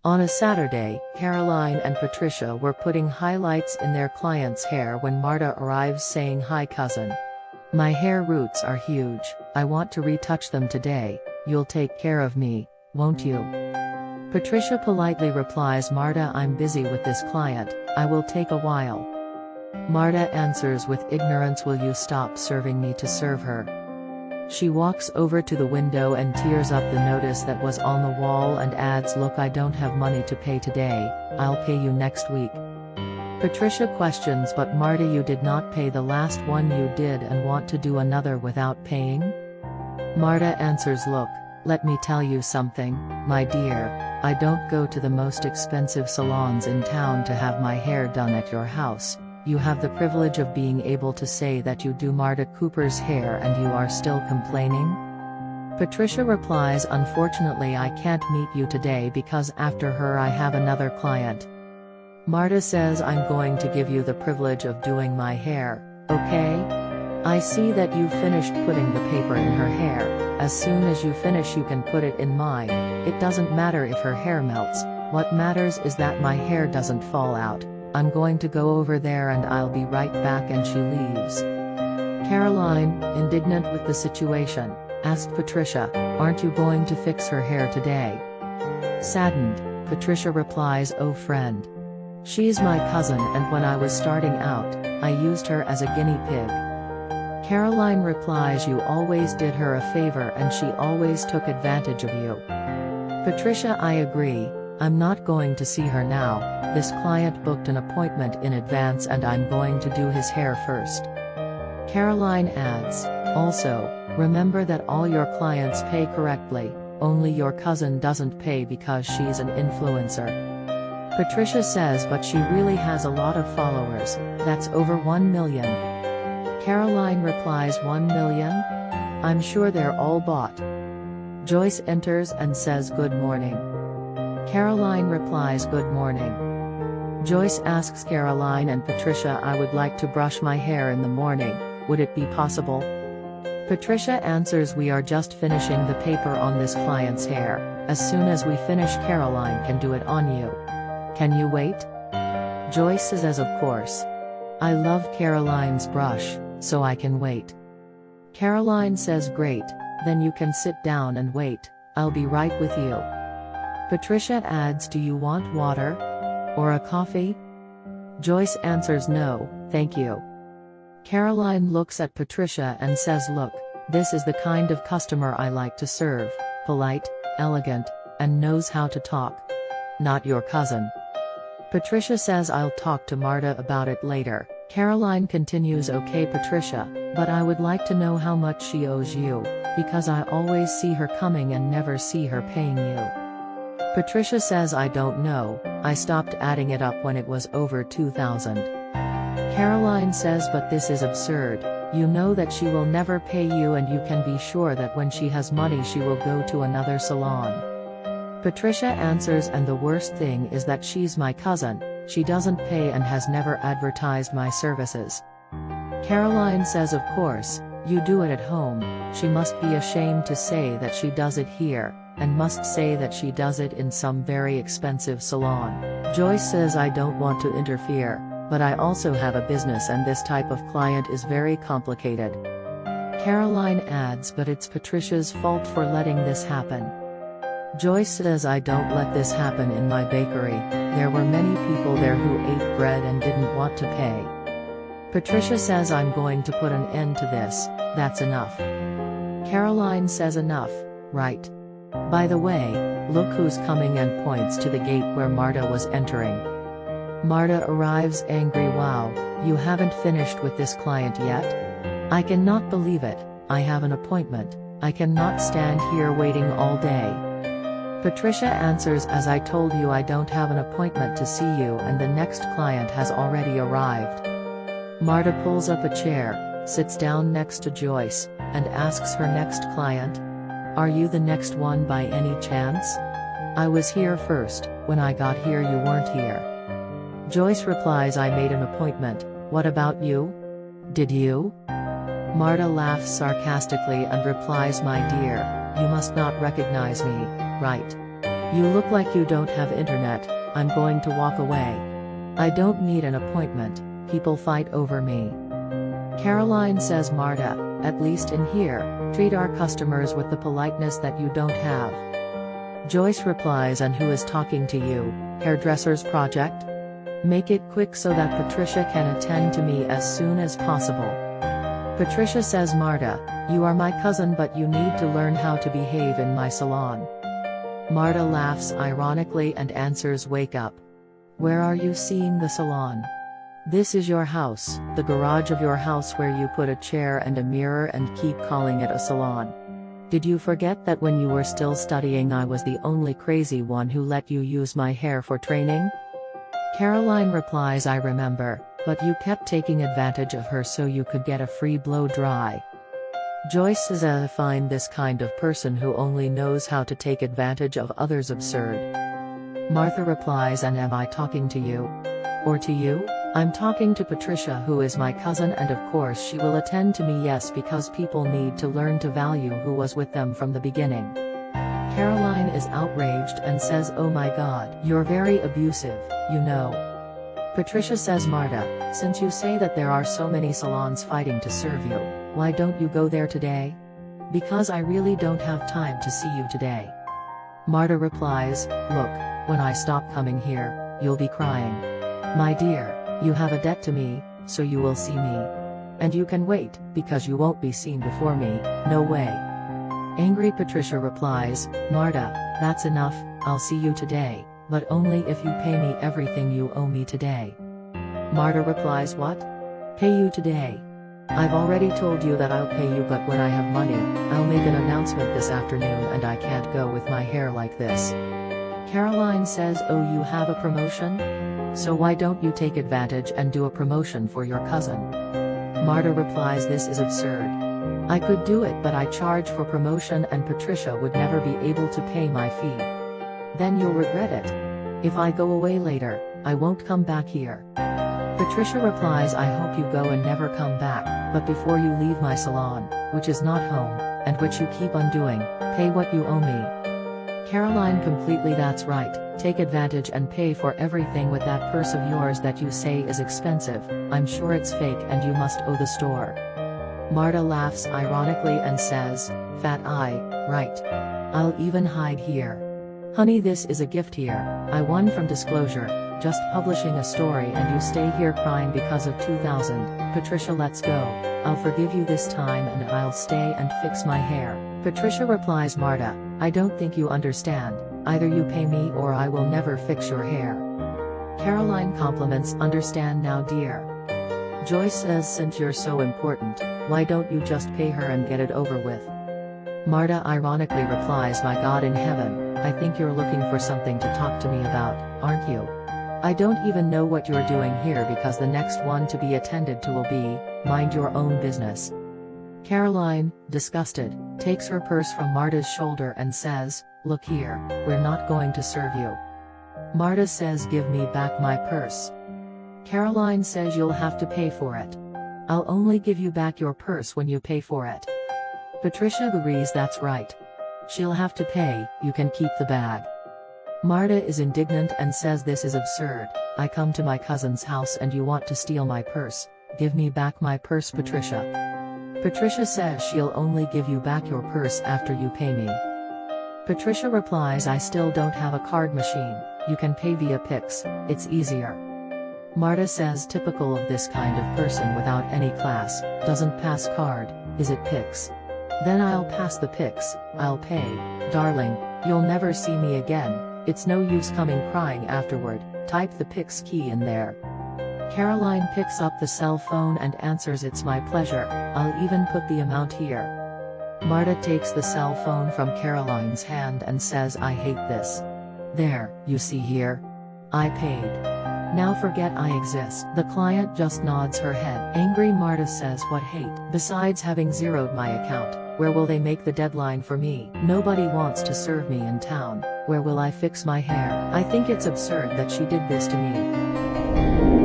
On a Saturday, Caroline and Patricia were putting highlights in their client's hair when Marta arrives saying, "Hi cousin. My hair roots are huge, I want to retouch them today, you'll take care of me, won't you?" Patricia politely replies, "Marta, I'm busy with this client, I will take a while." Marta answers with ignorance, "Will you stop serving me to serve her?" She walks over to the window and tears up the notice that was on the wall and adds, "Look, I don't have money to pay today, I'll pay you next week." Patricia questions, "But Marta, you did not pay the last one you did and want to do another without paying?" Marta answers, "Look, let me tell you something, my dear, I don't go to the most expensive salons in town to have my hair done at your house. You have the privilege of being able to say that you do Marta Cooper's hair and you are still complaining?" Patricia replies, "Unfortunately I can't meet you today because after her I have another client." Marta says, "I'm going to give you the privilege of doing my hair, okay? I see that you've finished putting the paper in her hair, as soon as you finish you can put it in mine, it doesn't matter if her hair melts, what matters is that my hair doesn't fall out. I'm going to go over there and I'll be right back," and she leaves. Caroline, indignant with the situation, asked Patricia, "Aren't you going to fix her hair today?" Saddened, Patricia replies, "Oh friend. She's my cousin and when I was starting out, I used her as a guinea pig." Caroline replies, "You always did her a favor and she always took advantage of you." Patricia, "I agree, I'm not going to see her now, this client booked an appointment in advance and I'm going to do his hair first." Caroline adds, "Also, remember that all your clients pay correctly, only your cousin doesn't pay because she's an influencer." Patricia says, "But she really has a lot of followers, that's over 1 million. Caroline replies, "1 million? I'm sure they're all bought." Joyce enters and says, "Good morning." Caroline replies, "Good morning." Joyce asks Caroline and Patricia, "I would like to brush my hair in the morning, would it be possible?" Patricia answers, "We are just finishing the paper on this client's hair, as soon as we finish Caroline can do it on you. Can you wait?" Joyce says, "Of course. I love Caroline's brush, so I can wait." Caroline says, "Great, then you can sit down and wait, I'll be right with you." Patricia adds, "Do you want water? Or a coffee?" Joyce answers, "No, thank you." Caroline looks at Patricia and says, "Look, this is the kind of customer I like to serve, polite, elegant, and knows how to talk. Not your cousin." Patricia says, "I'll talk to Marta about it later." Caroline continues, "Okay Patricia, but I would like to know how much she owes you, because I always see her coming and never see her paying you." Patricia says, "I don't know, I stopped adding it up when it was over 2,000. Caroline says, "But this is absurd, you know that she will never pay you and you can be sure that when she has money she will go to another salon." Patricia answers, "And the worst thing is that she's my cousin, she doesn't pay and has never advertised my services." Caroline says, "Of course, you do it at home, she must be ashamed to say that she does it here, and must say that she does it in some very expensive salon." Joyce says, "I don't want to interfere, but I also have a business and this type of client is very complicated." Caroline adds, "But it's Patricia's fault for letting this happen." Joyce says, "I don't let this happen in my bakery, there were many people there who ate bread and didn't want to pay." Patricia says, "I'm going to put an end to this, that's enough." Caroline says, "Enough, right? By the way, look who's coming," and points to the gate where Marta was entering. Marta arrives angry, "Wow, you haven't finished with this client yet? I cannot believe it, I have an appointment, I cannot stand here waiting all day." Patricia answers, "As I told you, I don't have an appointment to see you and the next client has already arrived." Marta pulls up a chair, sits down next to Joyce, and asks her next client, "Are you the next one by any chance? I was here first, when I got here you weren't here." Joyce replies, "I made an appointment, what about you? Did you?" Marta laughs sarcastically and replies, "My dear, you must not recognize me, right? You look like you don't have internet. I'm going to walk away. I don't need an appointment. People fight over me. Caroline says, Marta, at least in here, treat our customers with the politeness that you don't have. Joyce replies, and who is talking to you? Hairdresser's project? Make it quick so that Patricia can attend to me as soon as possible. Patricia says, Marta, you are my cousin, but you need to learn how to behave in my salon. Marta laughs ironically and answers, wake up. Where are you seeing the salon? This is your house, the garage of your house where you put a chair and a mirror and keep calling it a salon. Did you forget that when you were still studying I was the only crazy one who let you use my hair for training? Caroline replies, I remember, but you kept taking advantage of her so you could get a free blow dry. Joyce says, I find this kind of person who only knows how to take advantage of others absurd. Martha replies, and am I talking to you? Or to you? I'm talking to Patricia, who is my cousin, and of course she will attend to me. Yes, because people need to learn to value who was with them from the beginning. Caroline is outraged and says, oh my God, you're very abusive, you know. Patricia says, Marta, since you say that there are so many salons fighting to serve you, why don't you go there today? Because I really don't have time to see you today. Marta replies, look, when I stop coming here, you'll be crying. My dear, you have a debt to me, so you will see me. And you can wait, because you won't be seen before me, no way. Angry Patricia replies, Marta, that's enough, I'll see you today, but only if you pay me everything you owe me today. Marta replies, what? Pay you today? I've already told you that I'll pay you, but when I have money, I'll make an announcement this afternoon, and I can't go with my hair like this. Caroline says, oh, you have a promotion? So why don't you take advantage and do a promotion for your cousin? Marta replies, this is absurd. I could do it, but I charge for promotion and Patricia would never be able to pay my fee. Then you'll regret it. If I go away later, I won't come back here. Patricia replies, I hope you go and never come back, but before you leave my salon, which is not home, and which you keep on doing, pay what you owe me. Caroline completely, that's right, take advantage and pay for everything with that purse of yours that you say is expensive. I'm sure it's fake and you must owe the store. Marta laughs ironically and says, fat eye, right. I'll even hide here. Honey, this is a gift here, I won from disclosure, just publishing a story, and you stay here crying because of 2,000. Patricia, let's go. I'll forgive you this time and I'll stay and fix my hair. Patricia replies, Marta, I don't think you understand. Either you pay me or I will never fix your hair. Caroline compliments, understand now, dear. Joyce says, since you're so important, why don't you just pay her and get it over with? Marta ironically replies, my God in heaven, I think you're looking for something to talk to me about, aren't you? I don't even know what you're doing here, because the next one to be attended to will be, mind your own business. Caroline, disgusted, takes her purse from Marta's shoulder and says, look here, we're not going to serve you. Marta says, give me back my purse. Caroline says, you'll have to pay for it. I'll only give you back your purse when you pay for it. Patricia agrees, that's right. She'll have to pay, you can keep the bag. Marta is indignant and says, this is absurd. I come to my cousin's house and you want to steal my purse. Give me back my purse, Patricia. Patricia says she'll only give you back your purse after you pay me. Patricia replies, I still don't have a card machine. You can pay via Pix, it's easier. Marta says, typical of this kind of person without any class, doesn't pass card, is it Pix? Then I'll pass the Pix, I'll pay. Darling, you'll never see me again. It's no use coming crying afterward, type the Pix key in there. Caroline picks up the cell phone and answers, it's my pleasure, I'll even put the amount here. Marta takes the cell phone from Caroline's hand and says, I hate this. There, you see here? I paid. Now forget I exist. The client just nods her head. Angry Marta says, what hate? Besides having zeroed my account, where will they make the deadline for me? Nobody wants to serve me in town. Where will I fix my hair? I think it's absurd that she did this to me.